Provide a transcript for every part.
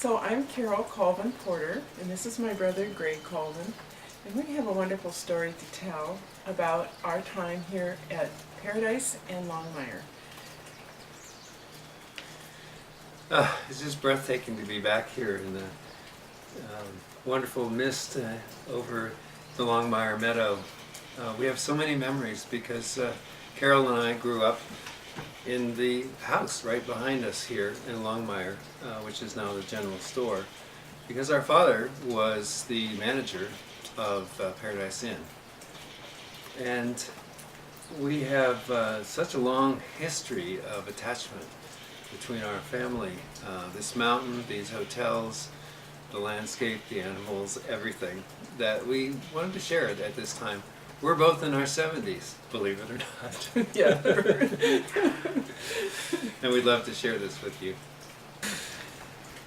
So I'm Carol Colvin Porter, and this is my brother Greg Colvin, and we have a wonderful story to tell about our time here at Paradise and Longmire. It's just breathtaking to be back here in the wonderful mist over the Longmire Meadow. We have so many memories because Carol and I grew up in the house right behind us here in Longmire, which is now the general store, because our father was the manager of Paradise Inn. And we have such a long history of attachment between our family. This mountain, these hotels, the landscape, the animals, everything, that we wanted to share it at this time. We're both in our 70s, believe it or not. Yeah. And we'd love to share this with you.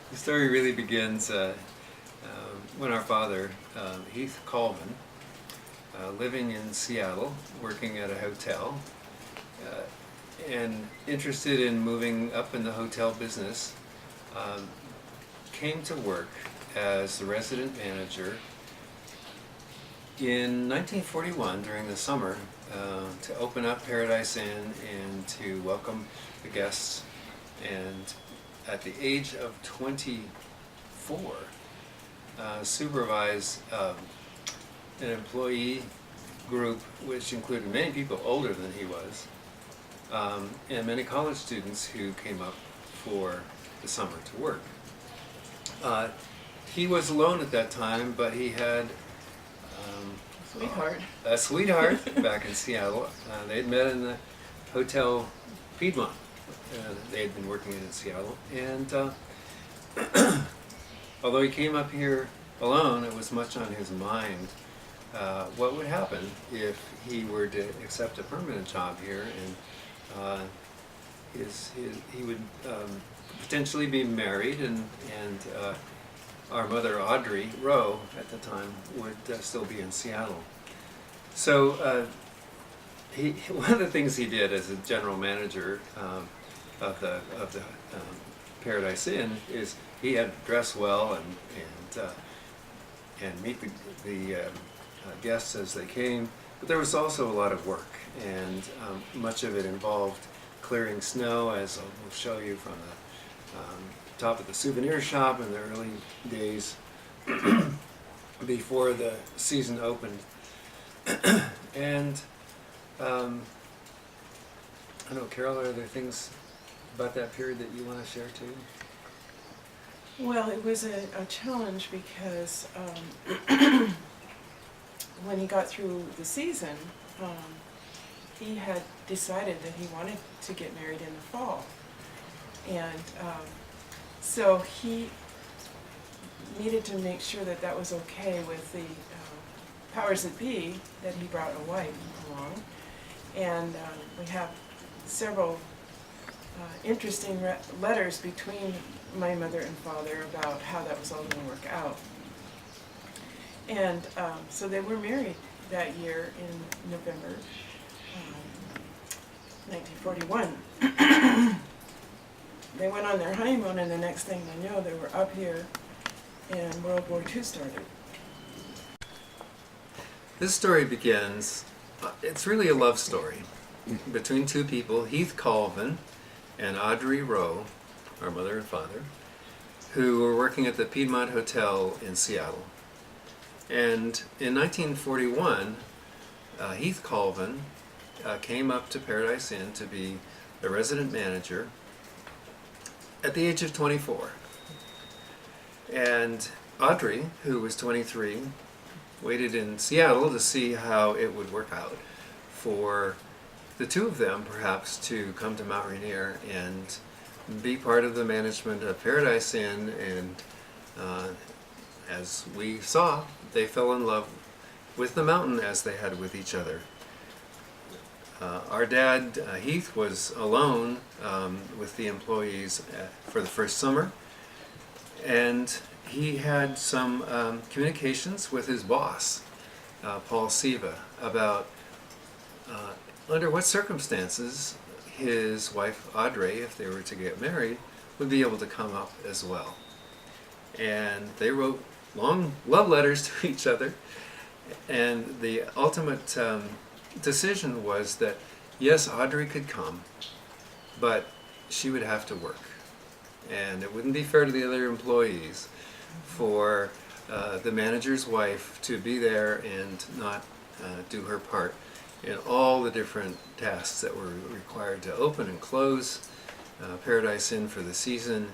The story really begins when our father, Heath Colvin, living in Seattle, working at a hotel, and interested in moving up in the hotel business, came to work as the resident manager in 1941 during the summer to open up Paradise Inn and to welcome the guests. And at the age of 24, supervise an employee group which included many people older than he was, and many college students who came up for the summer to work. He was alone at that time, but he had Sweetheart. a sweetheart back in Seattle. They had met in the Hotel Piedmont. They had been working in Seattle, and although he came up here alone, it was much on his mind what would happen if he were to accept a permanent job here, and he would potentially be married, and our mother Audrey Rowe at the time would still be in Seattle. So one of the things he did as a general manager of the Paradise Inn is he had to dress well and meet the guests as they came. But there was also a lot of work, and much of it involved clearing snow, as I'll show you from the top of the souvenir shop in the early days before the season opened. And I know, Carol, are there things about that period that you want to share too? Well, it was a challenge because when he got through the season, he had decided that he wanted to get married in the fall. And so he needed to make sure that that was okay with the powers that be, that he brought a wife along. And we have several interesting letters between my mother and father about how that was all going to work out. And so they were married that year in November 1941. They went on their honeymoon, and the next thing they know, they were up here and World War II started. This story begins, it's really a love story between two people, Heath Colvin and Audrey Rowe, our mother and father, who were working at the Piedmont Hotel in Seattle. And in 1941, Heath Colvin came up to Paradise Inn to be the resident manager at the age of 24. And Audrey, who was 23, waited in Seattle to see how it would work out for the two of them, perhaps, to come to Mount Rainier and be part of the management of Paradise Inn. And as we saw, they fell in love with the mountain as they had with each other. Our dad, Heath, was alone with the employees for the first summer, and he had some communications with his boss, Paul Siva, about under what circumstances his wife Audrey, if they were to get married, would be able to come up as well. and they wrote long love letters to each other. And the ultimate decision was that yes, Audrey could come, but she would have to work, and it wouldn't be fair to the other employees for the manager's wife to be there and not do her part in all the different tasks that were required to open and close Paradise Inn for the season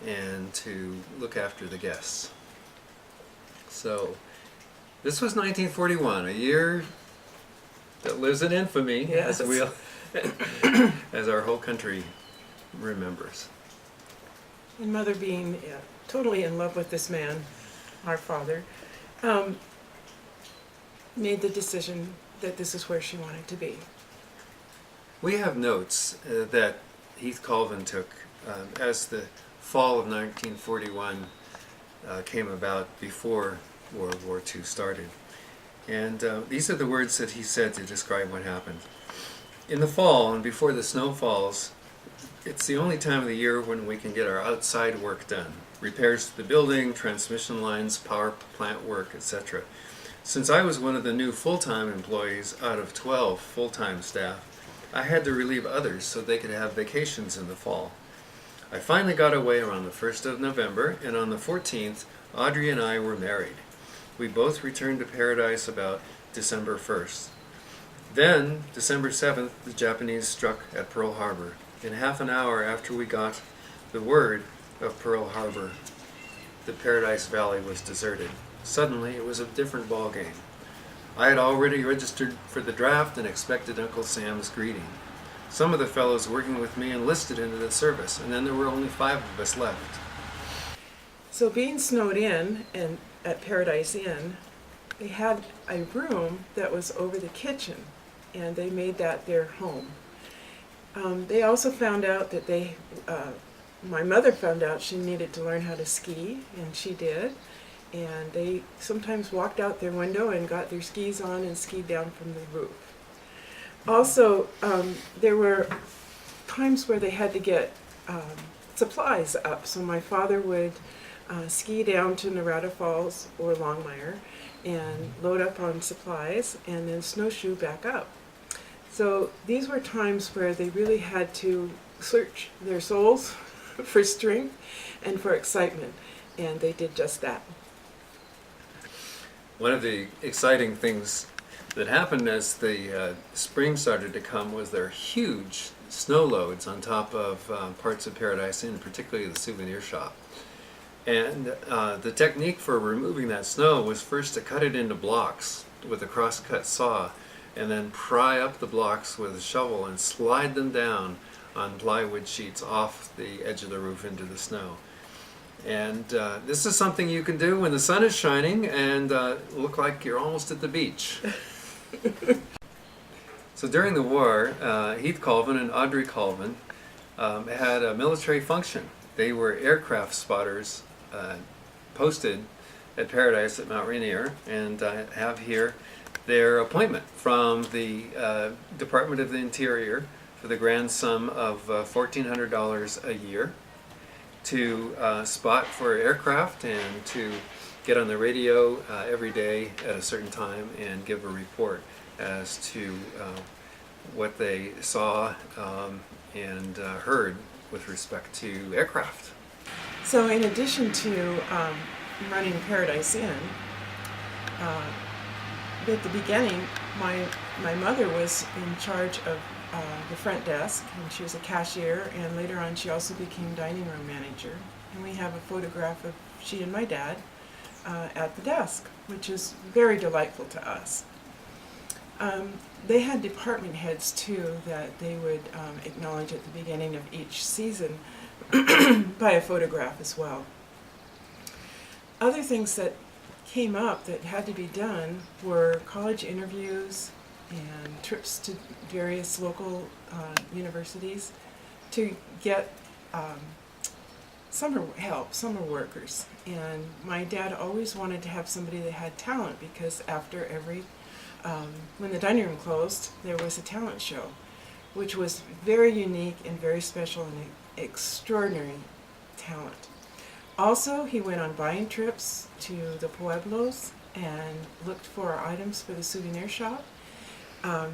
and to look after the guests. So this was 1941, a year that lives in infamy, Yes. as our whole country remembers. And Mother, being totally in love with this man, our father, made the decision that this is where she wanted to be. We have notes that Heath Colvin took as the fall of 1941 came about before World War II started. And these are the words that he said to describe what happened. In the fall and before the snow falls, it's the only time of the year when we can get our outside work done. Repairs to the building, transmission lines, power plant work, etc. Since I was one of the new full-time employees out of 12 full-time staff, I had to relieve others so they could have vacations in the fall. I finally got away around the 1st of November, and on the 14th, Audrey and I were married. We both returned to Paradise about December 1st. Then, December 7th, the Japanese struck at Pearl Harbor. In half an hour after we got the word of Pearl Harbor, the Paradise Valley was deserted. Suddenly, it was a different ballgame. I had already registered for the draft and expected Uncle Sam's greeting. Some of the fellows working with me enlisted into the service, and then there were only 5 of us left. So being snowed in and at Paradise Inn, they had a room that was over the kitchen, and they made that their home. They also found out that my mother found out she needed to learn how to ski, and she did. And they sometimes walked out their window and got their skis on and skied down from the roof. Also, there were times where they had to get supplies up. So my father would ski down to Narada Falls or Longmire and load up on supplies and then snowshoe back up. So these were times where they really had to search their souls for strength and for excitement, and they did just that. One of the exciting things that happened as the spring started to come was there huge snow loads on top of parts of Paradise Inn, particularly the souvenir shop. And the technique for removing that snow was first to cut it into blocks with a cross-cut saw, and then pry up the blocks with a shovel and slide them down on plywood sheets off the edge of the roof into the snow. And this is something you can do when the sun is shining and look like you're almost at the beach. So during the war, Heath Colvin and Audrey Colvin had a military function. They were aircraft spotters posted at Paradise at Mount Rainier, and have here their appointment from the Department of the Interior for the grand sum of $1,400 a year to spot for aircraft and to get on the radio every day at a certain time and give a report as to what they saw and heard with respect to aircraft. So in addition to running Paradise Inn, at the beginning, my mother was in charge of the front desk, and she was a cashier, and later on she also became dining room manager. And we have a photograph of she and my dad at the desk, which is very delightful to us. They had department heads too that they would acknowledge at the beginning of each season by a photograph as well. Other things that came up that had to be done were college interviews and trips to various local universities to get summer help, summer workers. And my dad always wanted to have somebody that had talent, because after every, when the dining room closed, there was a talent show, which was very unique and very special and extraordinary talent. Also, he went on buying trips to the Pueblos and looked for items for the souvenir shop. Um,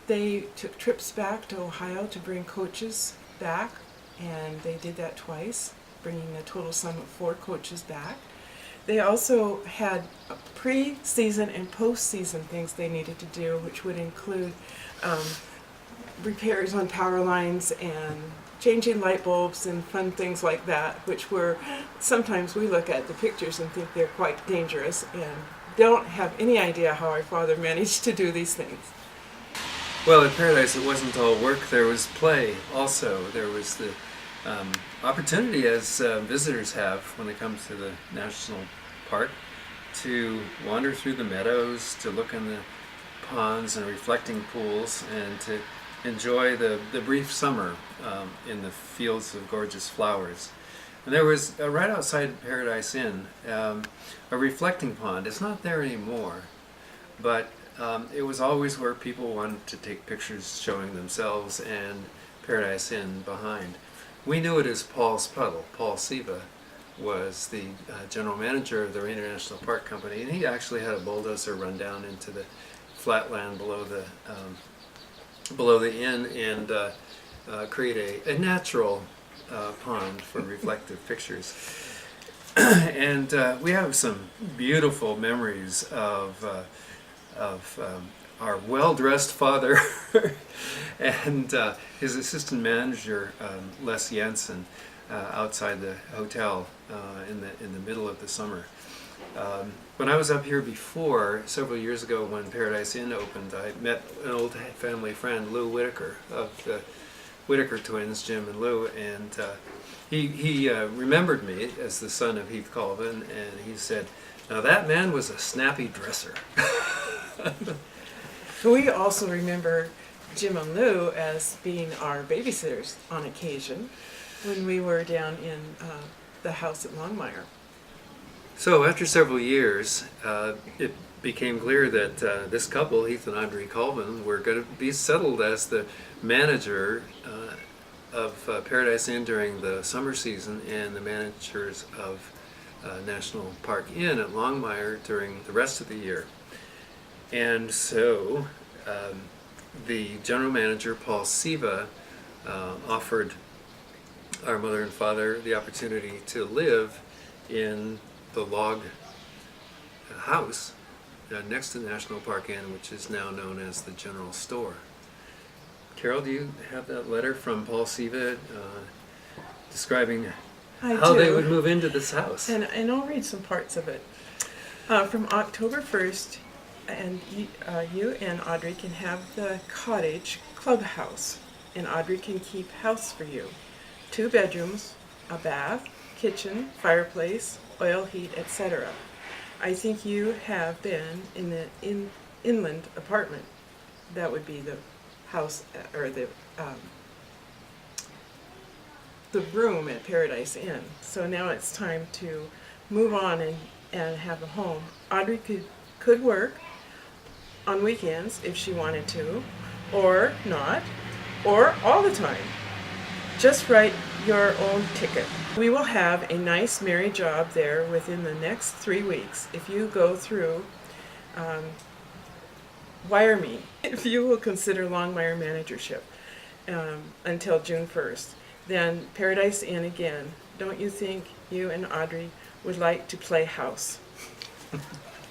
they took trips back to Ohio to bring coaches back, and they did that twice, bringing a total sum of 4 coaches back. They also had pre-season and post-season things they needed to do, which would include repairs on power lines and changing light bulbs and fun things like that, which were, sometimes we look at the pictures and think they're quite dangerous and don't have any idea how our father managed to do these things. Well, at Paradise, it wasn't all work. There was play also. There was the opportunity, as visitors have when they come to the national park, to wander through the meadows, to look in the ponds and reflecting pools, and to enjoy the brief summer in the fields of gorgeous flowers. And there was, right outside Paradise Inn, a reflecting pond. It's not there anymore, but it was always where people wanted to take pictures showing themselves and Paradise Inn behind. We knew it as Paul's Puddle. Paul Siva was the general manager of the Rainier National Park Company, and he actually had a bulldozer run down into the flatland below the inn and create a natural pond for reflective pictures. And we have some beautiful memories of our well-dressed father and his assistant manager, Les Jensen, outside the hotel in the middle of the summer. When I was up here before, several years ago when Paradise Inn opened, I met an old family friend, Lou Whitaker, of the Whitaker twins, Jim and Lou, and he remembered me as the son of Heath Colvin, and he said, "Now that man was a snappy dresser." We also remember Jim and Lou as being our babysitters on occasion when we were down in the house at Longmire. So after several years, it became clear that this couple, Heath and Audrey Colvin, were going to be settled as the manager of Paradise Inn during the summer season and the managers of National Park Inn at Longmire during the rest of the year. And so the general manager, Paul Siva, offered our mother and father the opportunity to live in the log house next to the National Park Inn, which is now known as the General Store. Carol, do you have that letter from Paul Siva describing how they would move into this house? And I'll read some parts of it. From October 1st, and you and Audrey can have the cottage clubhouse, and Audrey can keep house for you. 2 bedrooms, a bath, kitchen, fireplace, oil heat, etc. I think you have been in the inland apartment. That would be the house or the room at Paradise Inn. So now it's time to move on and have a home. Audrey could work on weekends if she wanted to, or not, or all the time. Just write your own ticket. We will have a nice merry job there within the next 3 weeks if you go through Wire Me, if you will consider Longmire managership until June 1st. Then Paradise Inn again. Don't you think you and Audrey would like to play house?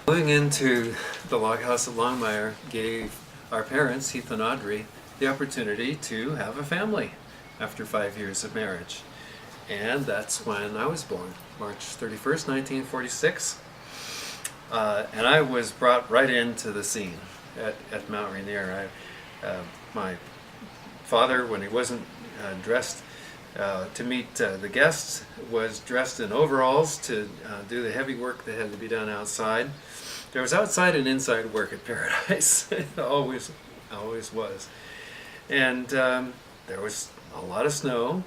Moving into the log house at Longmire gave our parents, Heath and Audrey, the opportunity to have a family after 5 years of marriage. And that's when I was born, March 31st, 1946. And I was brought right into the scene at Mount Rainier. My father, when he wasn't dressed to meet the guests, was dressed in overalls to do the heavy work that had to be done outside. There was outside and inside work at Paradise. It always was. And there was a lot of snow.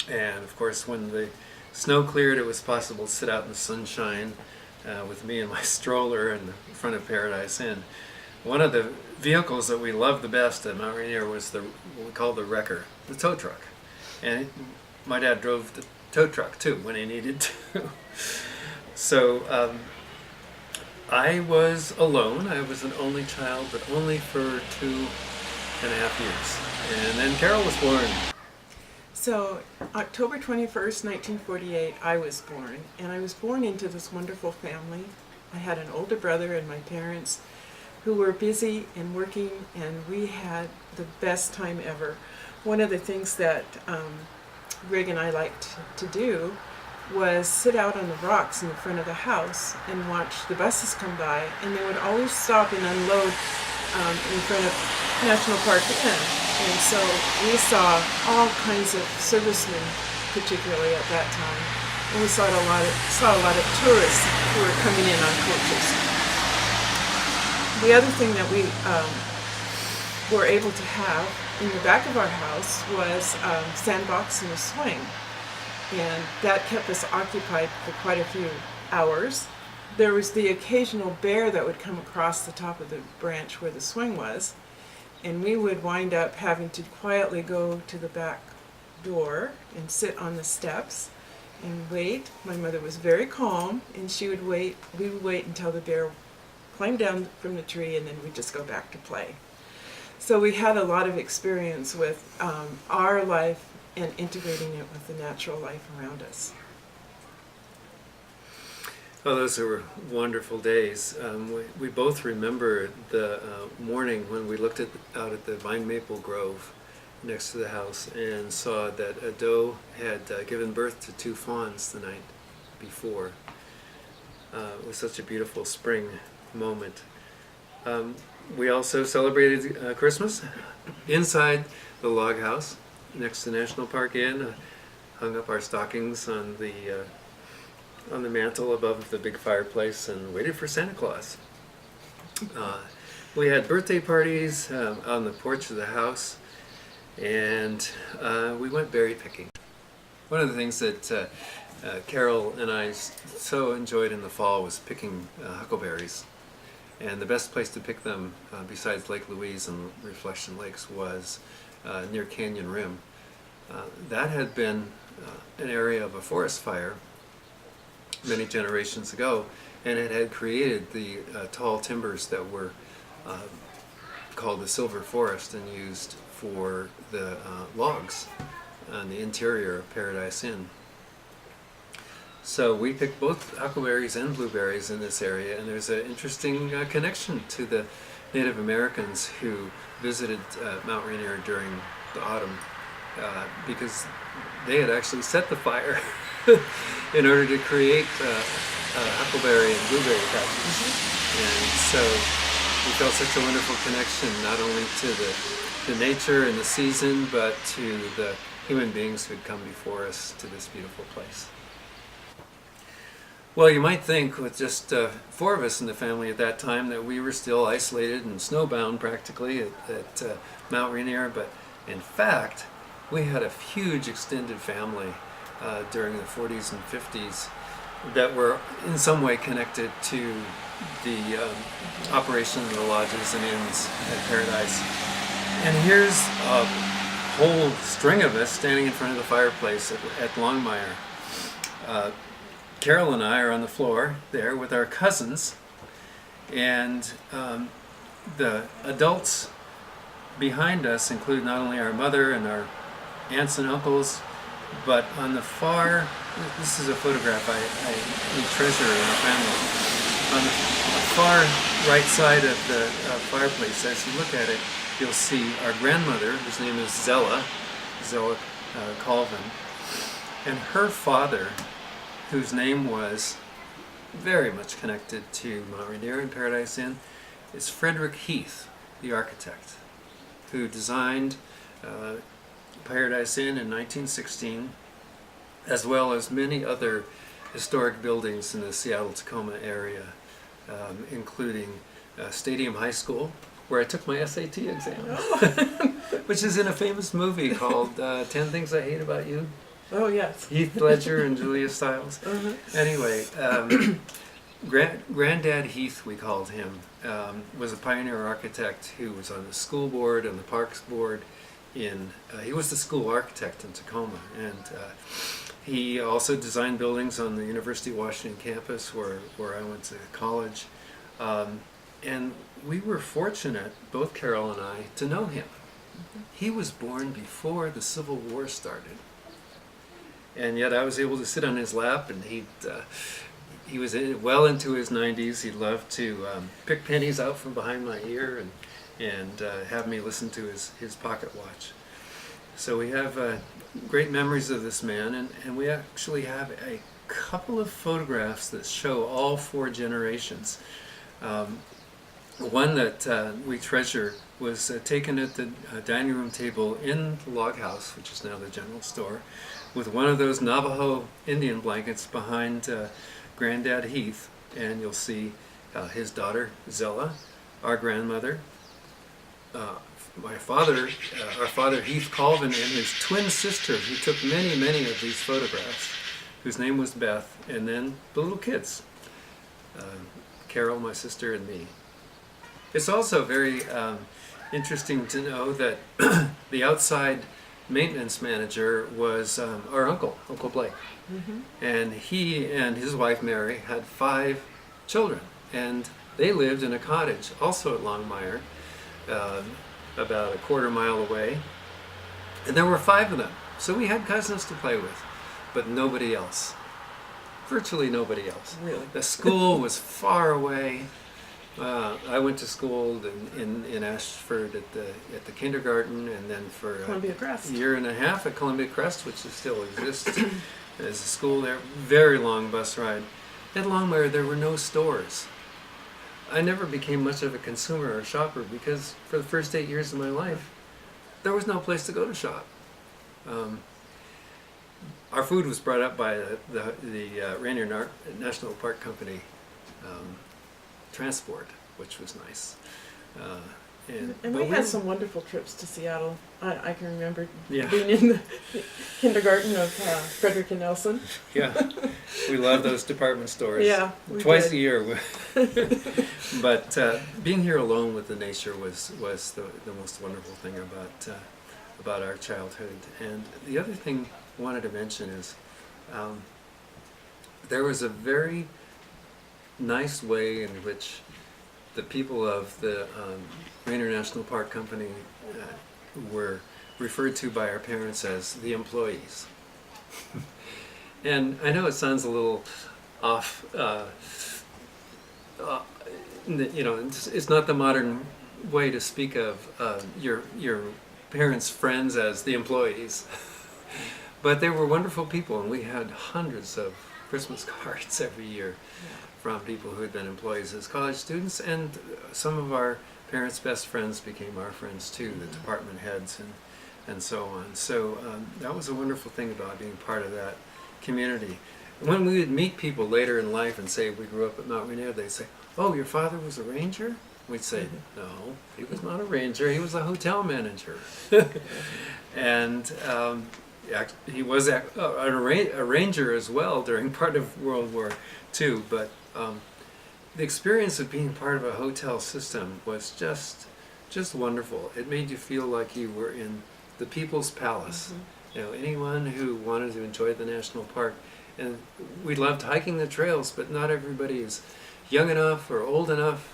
And of course, when the snow cleared, it was possible to sit out in the sunshine with me and my stroller in the front of Paradise Inn. One of the vehicles that we loved the best at Mount Rainier was what we called the wrecker, the tow truck. And my dad drove the tow truck too when he needed to. So I was alone. I was an only child, but only for 2.5 years. And then Carol was born. So, October 21st, 1948, I was born, and I was born into this wonderful family. I had an older brother and my parents who were busy and working, and we had the best time ever. One of the things that Greg and I liked to do was sit out on the rocks in the front of the house and watch the buses come by, and they would always stop and unload in front of National Park Inn. And so we saw all kinds of servicemen, particularly at that time, and we saw a lot of tourists who were coming in on coaches. The other thing that we were able to have in the back of our house was sandbox and a swing, and that kept us occupied for quite a few hours. There was the occasional bear that would come across the top of the branch where the swing was, and we would wind up having to quietly go to the back door and sit on the steps and wait. My mother was very calm, and she would wait. We would wait until the bear climbed down from the tree, and then we'd just go back to play. So we had a lot of experience with our life and integrating it with the natural life around us. Oh, those were wonderful days. We both remember the morning when we looked out at the vine maple grove next to the house and saw that a doe had given birth to 2 fawns the night before. It was such a beautiful spring moment. We also celebrated Christmas inside the log house next to National Park Inn. Hung up our stockings on the mantle above the big fireplace and waited for Santa Claus. We had birthday parties on the porch of the house, and we went berry picking. One of the things that Carol and I so enjoyed in the fall was picking huckleberries. And the best place to pick them, besides Lake Louise and Reflection Lakes, was near Canyon Rim. That had been an area of a forest fire many generations ago, and it had created the tall timbers that were called the Silver Forest and used for the logs on the interior of Paradise Inn. So we picked both huckleberries and blueberries in this area, and there's an interesting connection to the Native Americans who visited Mount Rainier during the autumn because they had actually set the fire in order to create huckleberry and blueberry patches. And so we felt such a wonderful connection not only to the nature and the season, but to the human beings who had come before us to this beautiful place. Well, you might think with just 4 of us in the family at that time that we were still isolated and snowbound practically at Mount Rainier, but in fact we had a huge extended family during the 40s and 50s that were in some way connected to the operation of the lodges and inns at Paradise. And here's a whole string of us standing in front of the fireplace at Longmire. Carol and I are on the floor there with our cousins, and the adults behind us include not only our mother and our aunts and uncles, but on the far, this is a photograph we treasure in our family. On the far right side of the fireplace, as you look at it, you'll see our grandmother, whose name is Zella Colvin, and her father, whose name was very much connected to Mount Rainier and Paradise Inn, is Frederick Heath, the architect, who designed Paradise Inn in 1916, as well as many other historic buildings in the Seattle-Tacoma area, including Stadium High School, where I took my SAT exam, which is in a famous movie called 10 Things I Hate About You. Oh, yes. Heath Ledger and Julia Stiles. Uh-huh. Anyway, Granddad Heath, we called him, was a pioneer architect who was on the school board and the parks board. He was the school architect in Tacoma, and He also designed buildings on the University of Washington campus where I went to college. And we were fortunate, both Carol and I, to know him. He was born before the Civil War started. And yet I was able to sit on his lap, and he was well into his 90s. He loved to pick pennies out from behind my ear and have me listen to his pocket watch. So we have great memories of this man, and we actually have a couple of photographs that show all 4 generations. One that we treasure was taken at the dining room table in the log house, which is now the general store, with one of those Navajo Indian blankets behind Granddad Heath, and you'll see his daughter Zella, our grandmother, my father, our father Heath Colvin, and his twin sister, who took many, many of these photographs, whose name was Beth, and then the little kids, Carol, my sister, and me. It's also very interesting to know that the outside maintenance manager was our uncle, Uncle Blake. Mm-hmm. And he and his wife Mary had 5 children, and they lived in a cottage also at Longmire, about a quarter mile away. And there were 5 of them, so we had cousins to play with, but nobody else. Virtually nobody else. Really? The school was far away. I went to school in Ashford at the kindergarten, and then for Columbia Crest. a year and a half at Columbia Crest, which still exists as a school there. Very long bus ride. At Longmire, there were no stores. I never became much of a consumer or shopper because for the first 8 years of my life, there was no place to go to shop. Our food was brought up by the Rainier National Park Company transport, which was nice. And we had some wonderful trips to Seattle. I can remember Yeah. being in the kindergarten of Frederick and Nelson. Yeah, we love those department stores. Yeah, we twice did. a year. But being here alone with the nature was the most wonderful thing about our childhood. And the other thing I wanted to mention is there was a very nice way in which the people of the Rainier National Park Company were referred to by our parents as the employees. And I know it sounds a little off, it's not the modern way to speak of your parents' friends as the employees. But they were wonderful people, and we had hundreds of Christmas cards every year from people who had been employees as college students, and some of our parents' best friends became our friends too, the department heads and so on. So that was a wonderful thing about being part of that community. When we would meet people later in life and say we grew up at Mount Rainier, they'd say, "Oh, your father was a ranger?" We'd say, "No, he was not a ranger, he was a hotel manager." And he was a ranger as well during part of World War II, but the experience of being part of a hotel system was just wonderful. It made you feel like you were in the People's Palace. Mm-hmm. You know, anyone who wanted to enjoy the national park, and we loved hiking the trails, but not everybody is young enough or old enough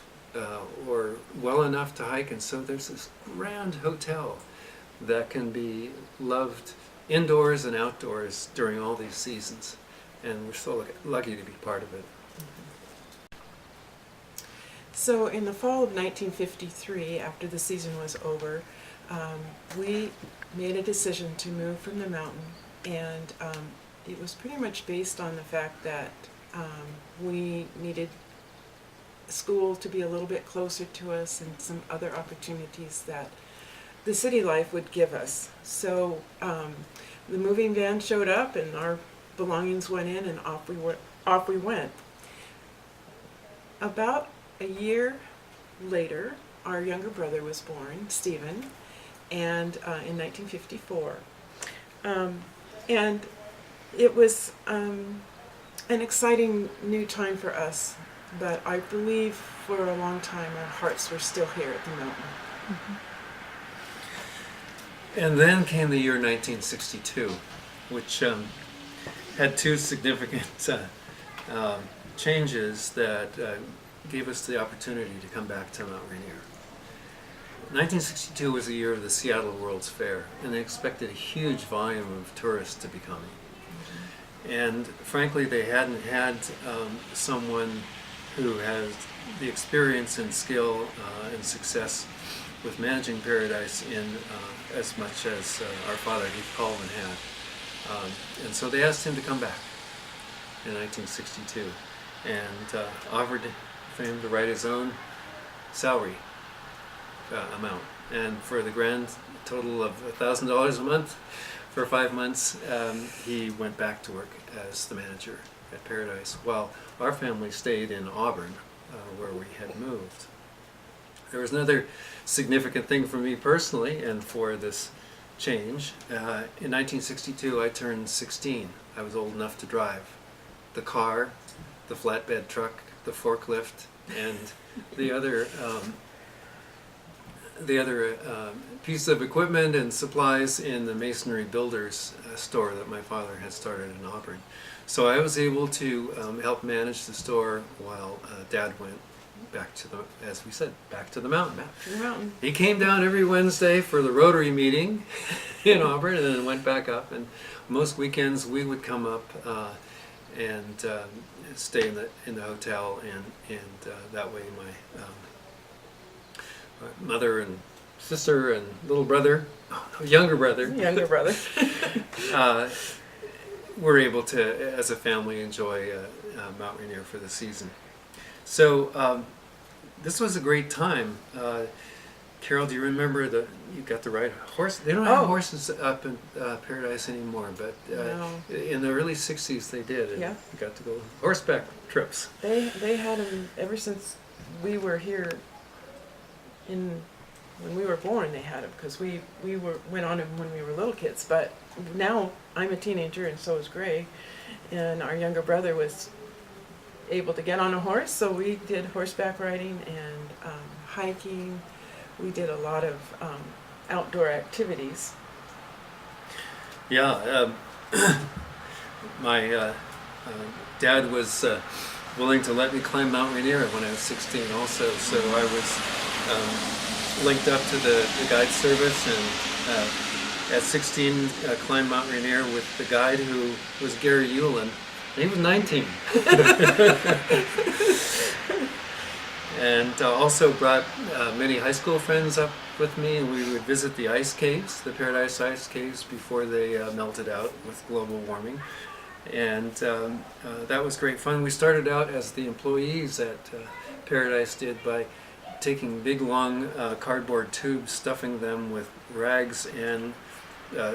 or well enough to hike, and so there's this grand hotel that can be loved indoors and outdoors during all these seasons, and we're so lucky to be part of it. So in the fall of 1953, after the season was over, we made a decision to move from the mountain, and it was pretty much based on the fact that we needed school to be a little bit closer to us and some other opportunities that the city life would give us. So the moving van showed up, and our belongings went in, and off we went. About a year later, our younger brother was born, Stephen, and in 1954. And it was an exciting new time for us, but I believe for a long time our hearts were still here at the mountain. Mm-hmm. And then came the year 1962, which had two significant changes that gave us the opportunity to come back to Mount Rainier. 1962 was the year of the Seattle World's Fair, and they expected a huge volume of tourists to be coming. And frankly, they hadn't had someone who has the experience and skill and success with managing Paradise in as much as our father, Heath Colvin, had. And so they asked him to come back in 1962 and offered for him to write his own salary amount. And for the grand total of $1,000 a month for 5 months, he went back to work as the manager at Paradise, while our family stayed in Auburn, where we had moved. There was another significant thing for me personally and for this change. In 1962, I turned 16. I was old enough to drive the car, the flatbed truck, the forklift, and the other pieces of equipment and supplies in the masonry builders store that my father had started in Auburn. So I was able to help manage the store while Dad went back to the, as we said, back to the mountain. Back to the mountain. He came down every Wednesday for the Rotary meeting in Auburn, and then went back up. And most weekends we would come up and stay in the hotel, and that way my mother and sister and little brother, younger brother, were able to, as a family, enjoy Mount Rainier for the season. So this was a great time. Carol, do you remember you got to ride a horse? They don't have horses up in Paradise anymore, but No. in the early 60s they did. And Yeah. you got to go horseback trips. They had them ever since we were here. When we were born, they had them because we went on them when we were little kids. But now I'm a teenager, and so is Greg, and our younger brother was able to get on a horse, so we did horseback riding and hiking. We did a lot of outdoor activities. Yeah, my dad was willing to let me climb Mount Rainier when I was 16 also, so I was linked up to the guide service, and at 16 climbed Mount Rainier with the guide who was Gary Hewlin. He was 19. And also brought many high school friends up with me, and we would visit the ice caves, the Paradise ice caves, before they melted out with global warming. And that was great fun. We started out as the employees at Paradise did by taking big long cardboard tubes, stuffing them with rags, and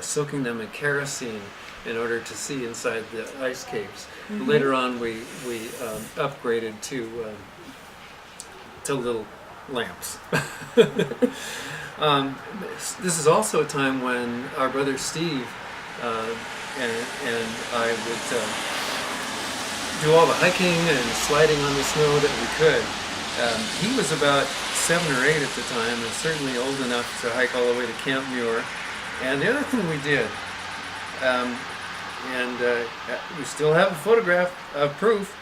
soaking them in kerosene in order to see inside the ice caves. Mm-hmm. Later on, we upgraded to little lamps. This is also a time when our brother Steve and I would do all the hiking and sliding on the snow that we could. He was about 7 or 8 at the time, and certainly old enough to hike all the way to Camp Muir. And the other thing we did, we still have a photograph of proof,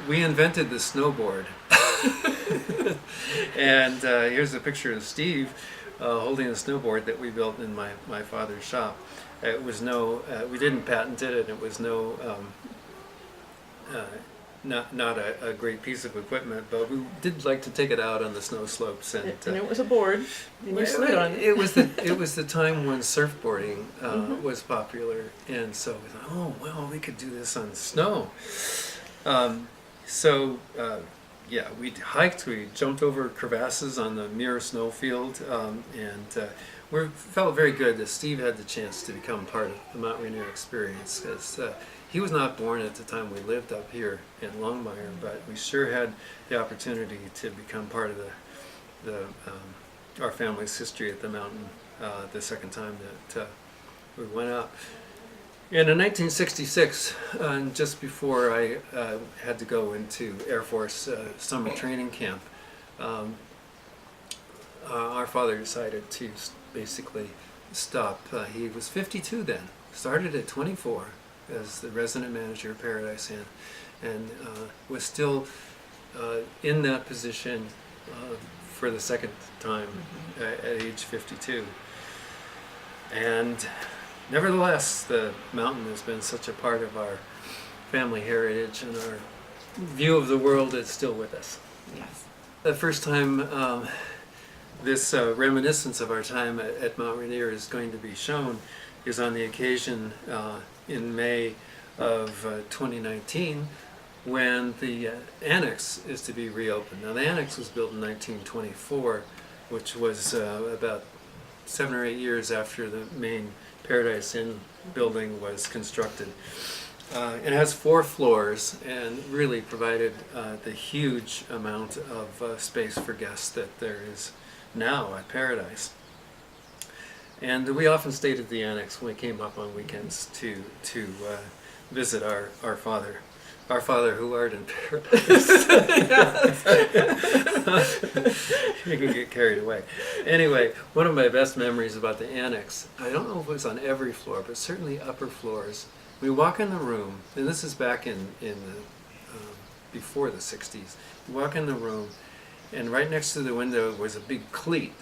we invented the snowboard. And here's a picture of Steve holding a snowboard that we built in my father's shop. It was we didn't patent it, and it was not a great piece of equipment, but we did like to take it out on the snow slopes. And it was a board, and you slid on it. It was the time when surfboarding was popular, and so we thought, oh well, we could do this on snow. Yeah, we hiked, we jumped over crevasses on the Muir snowfield, and we felt very good that Steve had the chance to become part of the Mount Rainier experience, because he was not born at the time we lived up here in Longmire, but we sure had the opportunity to become part of our family's history at the mountain the second time that we went up. And in 1966, just before I had to go into Air Force summer training camp, our father decided to basically stop. He was 52 then, started at 24, as the resident manager of Paradise Inn, and was still in that position for the second time at age 52. And nevertheless, the mountain has been such a part of our family heritage, and our view of the world is still with us. Yes. The first time this reminiscence of our time at Mount Rainier is going to be shown is on the occasion in May of 2019, when the annex is to be reopened. Now, the annex was built in 1924, which was about 7 or 8 years after the main Paradise Inn building was constructed. It has 4 floors and really provided the huge amount of space for guests that there is now at Paradise. And we often stayed at the annex when we came up on weekends to visit our father. Our Father who art in paradise. You can get carried away. Anyway, one of my best memories about the annex, I don't know if it was on every floor, but certainly upper floors. We walk in the room, and this is back in the before the 60s. You walk in the room, and right next to the window was a big cleat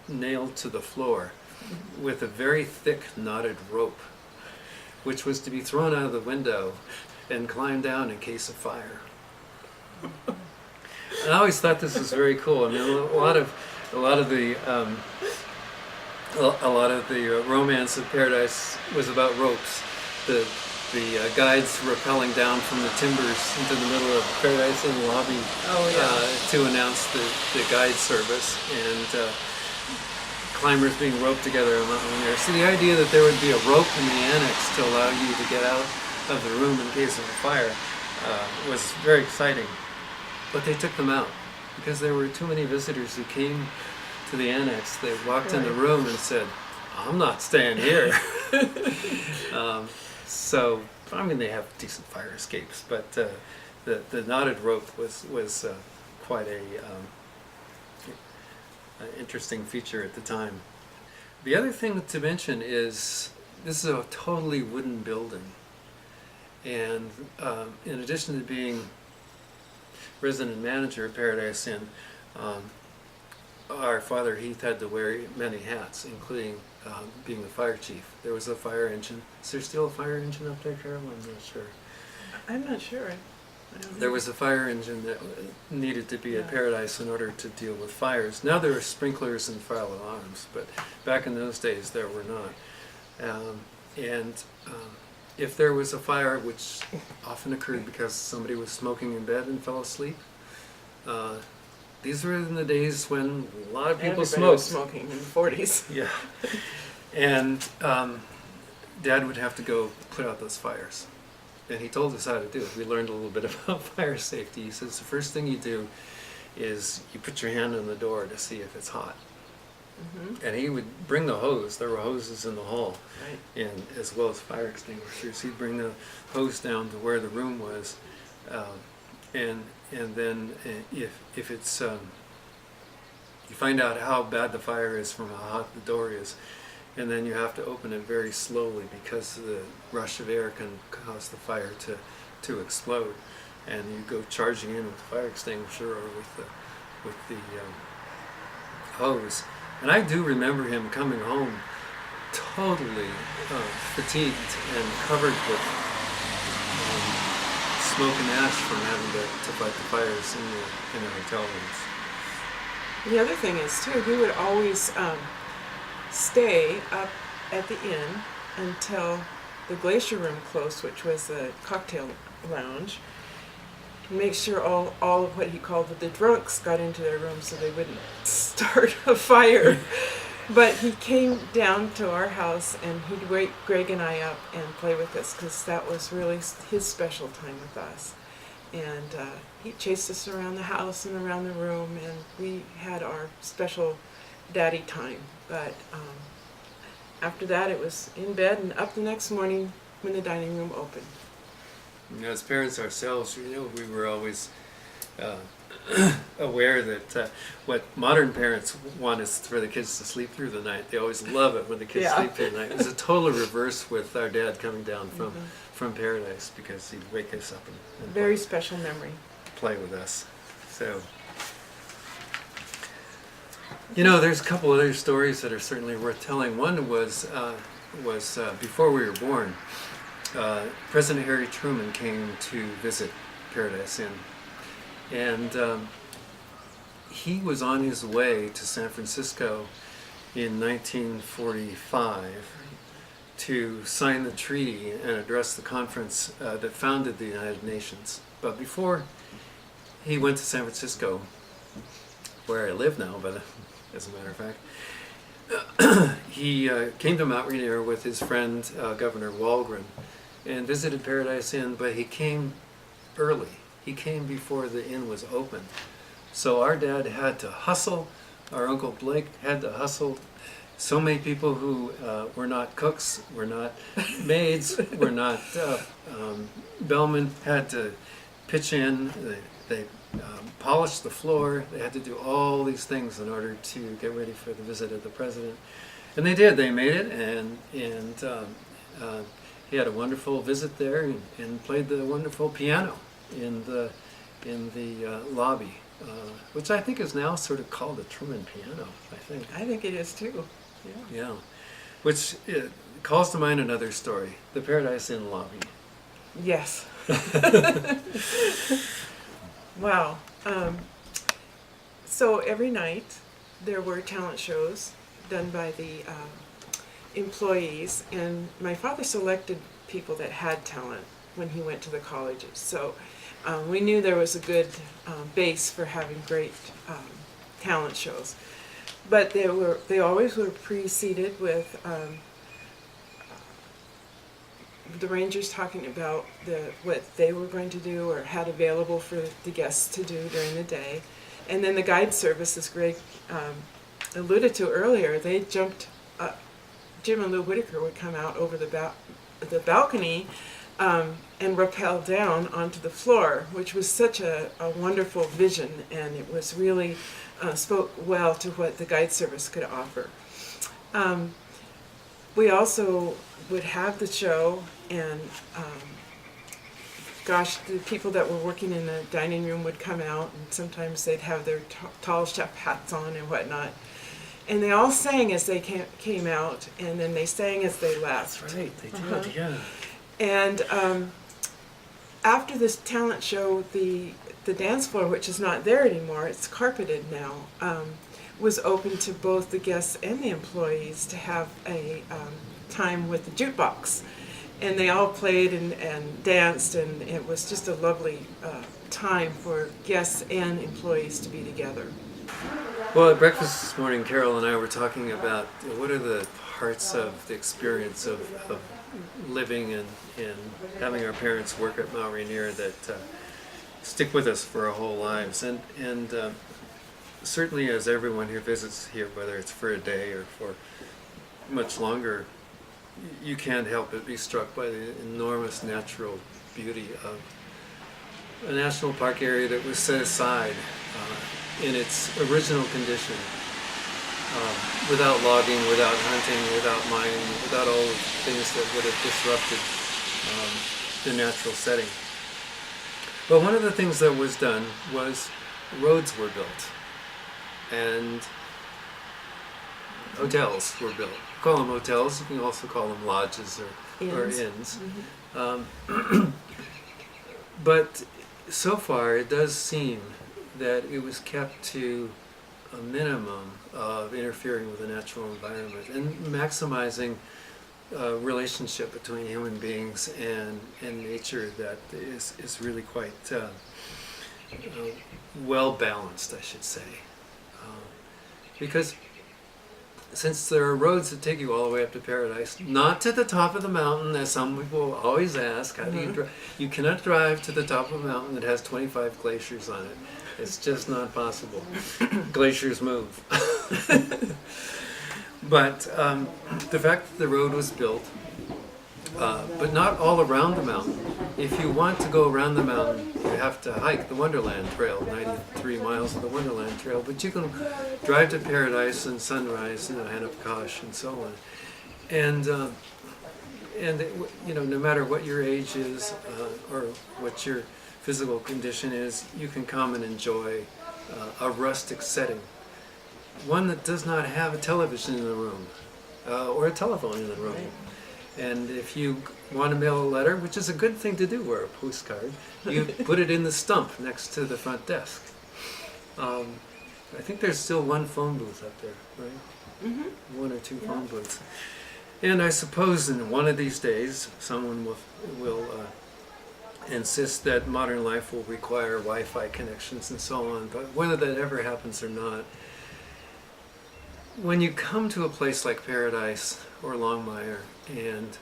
nailed to the floor with a very thick knotted rope, which was to be thrown out of the window and climb down in case of fire. And I always thought this was very cool. I mean, a lot of the romance of Paradise was about ropes. The guides rappelling down from the timbers into the middle of Paradise Inn lobby to announce the guide service, and climbers being roped together on Mount Rainier. So the idea that there would be a rope in the annex to allow you to get out of the room in case of a fire was very exciting. But they took them out because there were too many visitors who came to the annex. They walked in the room and said, "I'm not staying here." So, I mean, they have decent fire escapes, but the knotted rope was quite an interesting feature at the time. The other thing to mention is this is a totally wooden building. And in addition to being resident manager of Paradise Inn, our father Heath had to wear many hats, including being the fire chief. There was a fire engine. Is there still a fire engine up there, Carol? I'm not sure. I'm not sure. I don't know. There was a fire engine that needed to be at Paradise in order to deal with fires. Now there are sprinklers and fire alarms, but back in those days there were not. If there was a fire, which often occurred because somebody was smoking in bed and fell asleep, these were in the days when a lot of people Everybody smoked. was smoking in the 40s. Yeah. And Dad would have to go put out those fires. And he told us how to do it. We learned a little bit about fire safety. He says the first thing you do is you put your hand on the door to see if it's hot. Mm-hmm. And he would bring the hose. There were hoses in the hall, Right. and as well as fire extinguishers. He'd bring the hose down to where the room was, and then if it's you find out how bad the fire is from how hot the door is, and then you have to open it very slowly because the rush of air can cause the fire to explode, and you go charging in with the fire extinguisher or with the hose. And I do remember him coming home totally fatigued and covered with smoke and ash from having to fight the fires in the hotel rooms. The other thing is, too, he would always stay up at the inn until the Glacier Room closed, which was the cocktail lounge. Make sure all of what he called the drunks got into their room so they wouldn't start a fire. But he came down to our house and he'd wake Greg and I up and play with us because that was really his special time with us. And he chased us around the house and around the room, and we had our special daddy time. But after that, it was in bed and up the next morning when the dining room opened. As parents ourselves, we were always aware that what modern parents want is for the kids to sleep through the night. They always love it when the kids Yeah. sleep through the night. It was a total reverse with our dad coming down Mm-hmm. from Paradise, because he'd wake us up and Very special memory. play with us. So, you know, there's a couple other stories that are certainly worth telling. One was before we were born. President Harry Truman came to visit Paradise Inn, and he was on his way to San Francisco in 1945 to sign the treaty and address the conference that founded the United Nations. But before he went to San Francisco, where I live now, but as a matter of fact, he came to Mount Rainier with his friend Governor Walgren and visited Paradise Inn, but he came early. He came before the inn was open. So our dad had to hustle, our Uncle Blake had to hustle. So many people who were not cooks, were not maids, were not bellmen, had to pitch in. They polished the floor. They had to do all these things in order to get ready for the visit of the president. And they did. They made it, and he had a wonderful visit there, and played the wonderful piano in the lobby, which I think is now sort of called the Truman piano, I think. I think it is too. Yeah. Yeah, which calls to mind another story, the Paradise Inn lobby. Yes. Wow. So every night there were talent shows done by the employees, and my father selected people that had talent when he went to the colleges. So we knew there was a good base for having great talent shows. But they always were preceded with the Rangers talking about what they were going to do or had available for the guests to do during the day. And then the guide service, as Greg alluded to earlier, they jumped, Jim and Lou Whitaker would come out over the balcony and rappel down onto the floor, which was such a wonderful vision, and it was really spoke well to what the guide service could offer. We also would have the show, and the people that were working in the dining room would come out, and sometimes they'd have their tall chef hats on and whatnot. And they all sang as they came out, and then they sang as they left. That's right, they did, yeah. And after this talent show, the dance floor, which is not there anymore, it's carpeted now, was open to both the guests and the employees to have a time with the jukebox. And they all played and danced, and it was just a lovely time for guests and employees to be together. Well, at breakfast this morning, Carol and I were talking about what are the parts of the experience of living and having our parents work at Mount Rainier that stick with us for our whole lives. And certainly as everyone here visits here, whether it's for a day or for much longer, you can't help but be struck by the enormous natural beauty of a national park area that was set aside in its original condition, without logging, without hunting, without mining, without all the things that would have disrupted the natural setting. But one of the things that was done was roads were built, and hotels were built. Call them hotels, you can also call them lodges or inns. Mm-hmm. But so far it does seem that it was kept to a minimum of interfering with the natural environment and maximizing relationship between human beings and nature that is really quite well balanced, I should say. Because since there are roads that take you all the way up to Paradise, not to the top of the mountain, as some people always ask, how do you drive? You cannot drive to the top of a mountain that has 25 glaciers on it. It's just not possible. Glaciers move. But the fact that the road was built, but not all around the mountain. If you want to go around the mountain, have to hike the Wonderland Trail, 93 miles of the Wonderland Trail, but you can drive to Paradise and Sunrise, Hanapakash and so on. And no matter what your age is or what your physical condition is, you can come and enjoy a rustic setting. One that does not have a television in the room or a telephone in the room. Right. And if you want to mail a letter, which is a good thing to do, or a postcard, you put it in the stump next to the front desk. I think there's still one phone booth up there, right? Mm-hmm. One or two Yeah. phone booths. And I suppose in one of these days, someone will insist that modern life will require Wi-Fi connections and so on. But whether that ever happens or not, when you come to a place like Paradise or Longmire and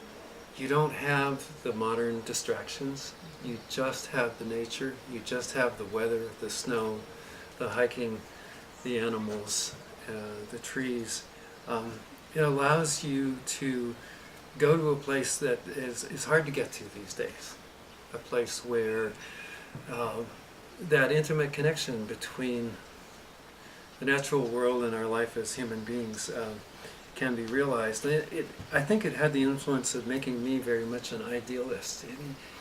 you don't have the modern distractions, you just have the nature, you just have the weather, the snow, the hiking, the animals, the trees, it allows you to go to a place that is hard to get to these days. A place where that intimate connection between the natural world and our life as human beings can be realized. I think it had the influence of making me very much an idealist.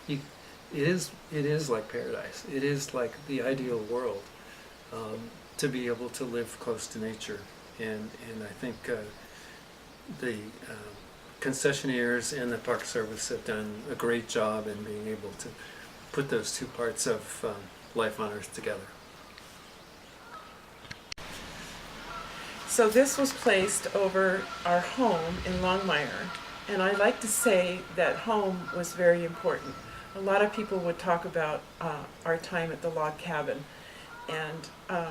It is like paradise. It is like the ideal world to be able to live close to nature. And I think the concessionaires and the Park Service have done a great job in being able to put those two parts of life on Earth together. So this was placed over our home in Longmire, and I like to say that home was very important. A lot of people would talk about our time at the log cabin, and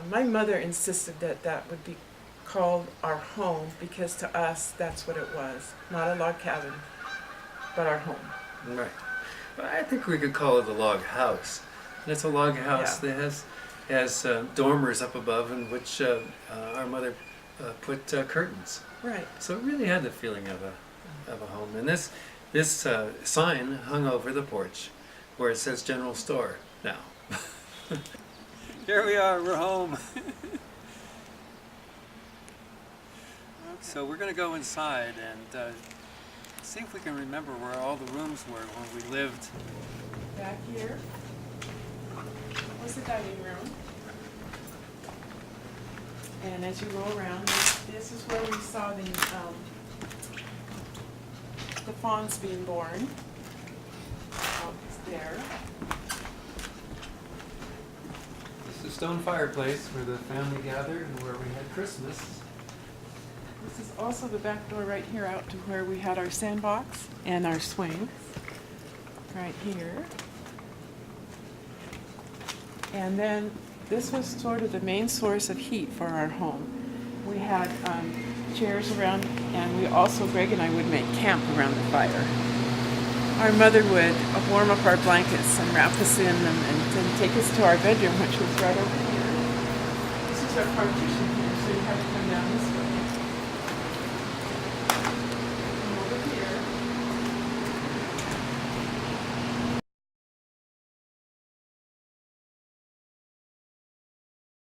my mother insisted that that would be called our home because to us that's what it was, not a log cabin, but our home. Right. But I think we could call it a log house. And it's a log house Yeah. that has dormers up above in which our mother put curtains. Right. So it really had the feeling of a home. And this sign hung over the porch where it says General Store now. Here we are, we're home. So we're going to go inside and see if we can remember where all the rooms were when we lived. Back here was the dining room. And as you roll around, this is where we saw the fawns being born. Out there. This is a stone fireplace where the family gathered and where we had Christmas. This is also the back door right here out to where we had our sandbox and our swings. Right here. And then this was sort of the main source of heat for our home. We had chairs around, and we also, Greg and I would make camp around the fire. Our mother would warm up our blankets and wrap us in them and then take us to our bedroom, which was right over here. This is our partition here, so you had to come down this way.